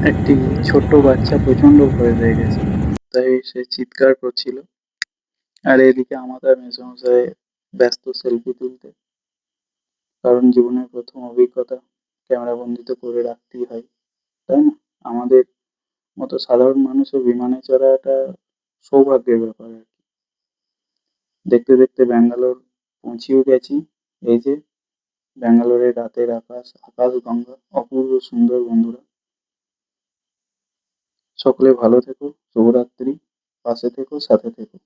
একটি ছোট্ট বাচ্চা প্রচণ্ড ভয় পেয়ে গেছে। তাই সে চিৎকার করছিল। আর এদিকে আমাদের মেসোমশাই ব্যস্ত সেলফি তুলতে। কারণ জীবনের ১ম অভিজ্ঞতা ক্যামেরাবন্দি তো করে রাখতেই হয়, তাই না? আমাদের মতো সাধারণ মানুষের বিমানে চড়াটা সৌভাগ্যের ব্যাপার আরকি। দেখতে, দেখতে ব্যাঙ্গালোর পৌঁছেও গেছি। এই যে ব্যাঙ্গালোরের রাতের আকাশ, আকাশগঙ্গা অপূর্ব সুন্দর বন্ধুরা। সকলে ভালো থেকো, শুভরাত্রি। পাশে থেকো, সাথে থেকো।